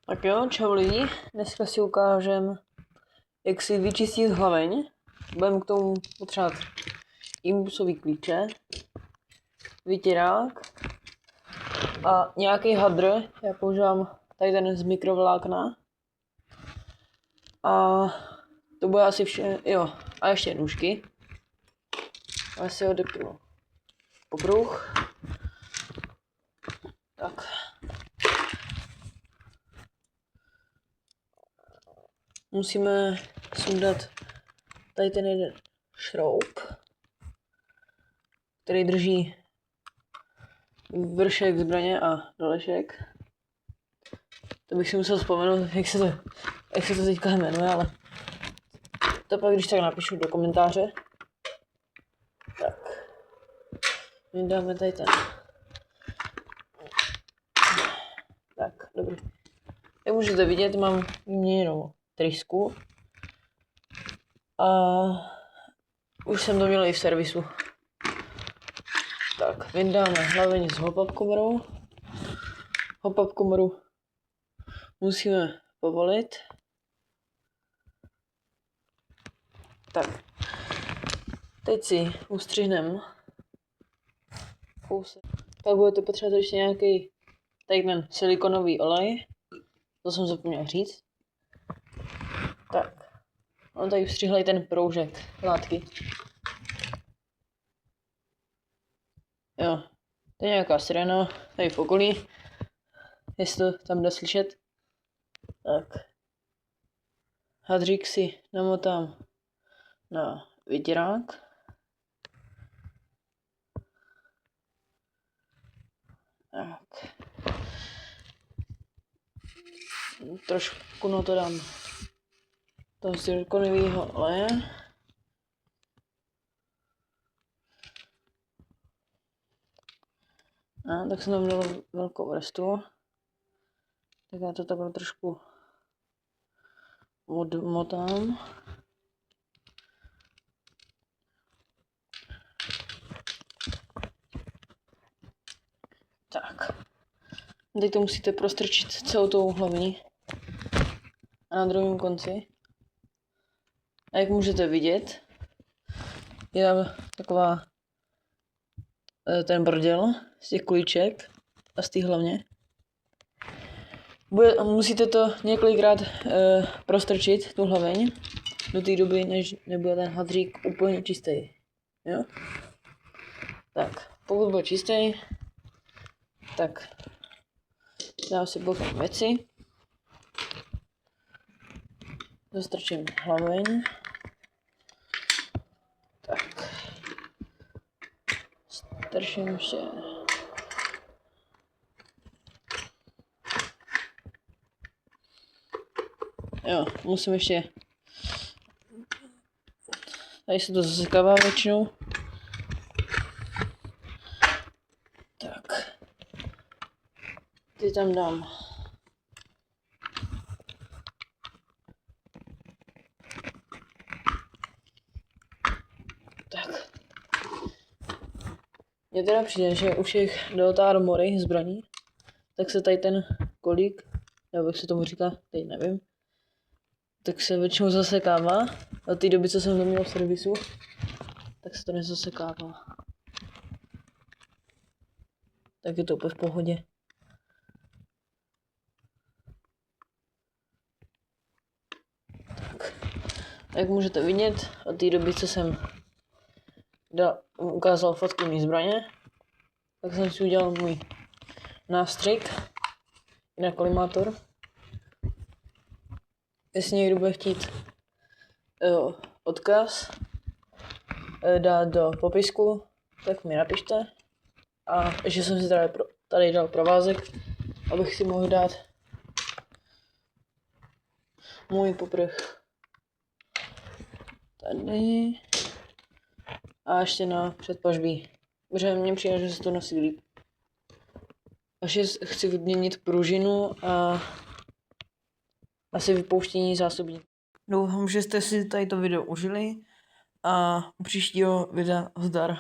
Tak jo, čau lidi, dneska si ukážem, jak si vyčistit hlaveň. Budeme k tomu potřebovat imbusový klíče, vytěrák a nějaký hadr. Já používám tady ten z mikrovlákna. A to bude asi vše, jo, a ještě nůžky. Já si odepnu okruh. Tak. Musíme sundat tady ten jeden šroub, který drží vršek zbraně a dolešek. To bych si musel vzpomenout, jak se to teďka jmenuje, ale to pak když tak napíšu do komentáře. Tak. My dáme tady ten. Tak, dobrý. Jak můžete vidět, mám vyměněnou trysku. A už jsem to měl i v servisu. Tak, vyndáme hlaveň s hop-up komorou. Hop-up komoru musíme povolit. Tak, teď si ustřihneme kousek. Pak budete potřebovat ještě nějaký tady ten silikonový olej. To jsem zapomněl říct. Tak, on tady ustřihl ten proužek látky. Jo, to je nějaká sirena tady v okolí, jestli to tam jde slyšet. Tak, hadřík si namotám na vytěrák. Tak. Trošku na to dám toho silikonového oleje. A tak jsem tam dal velkou vrstvu. Tak já to takhle trošku odmotám. Tak. Teď to musíte prostrčit celou tou hlavní. A na druhém konci. A jak můžete vidět, je tam taková ten bordel z těch kulíček a z té hlavně. Musíte to několikrát prostrčit, tu hlaveň, do té doby, než nebude ten hadřík úplně čistý. Jo? Tak, pokud bude čistý, tak dám si bokem věci. Zastrčím hlaveň. Tak. Strčím ještě. Jo, musím ještě. Tady se to zasekává většinou. Tak. Ty tam dám. Tak. Mně teda přijde, že u všech Delta Armory zbraní, tak se tady ten kolík, nebo jak se tomu říká, teď nevím, tak se většinou zasekává. Od té doby, co jsem to měl v servisu, tak se to nezasekává. Tak je to úplně v pohodě. Tak. Jak můžete vidět, od té doby, co jsem ukázal fotky mý zbraně, tak jsem si udělal můj nástřik na kolimátor. Jestli někdo bude chtít odkaz dát do popisku, tak mi napište. A ještě jsem si tady dal provázek, abych si mohl dát můj poprch tady a ještě na předpažbí, protože mně přijde, že se to nosí líp. Až chci vyměnit pružinu a asi vypouštění zásobníku. Doufám, že jste si tady to video užili a u příštího videa zdar.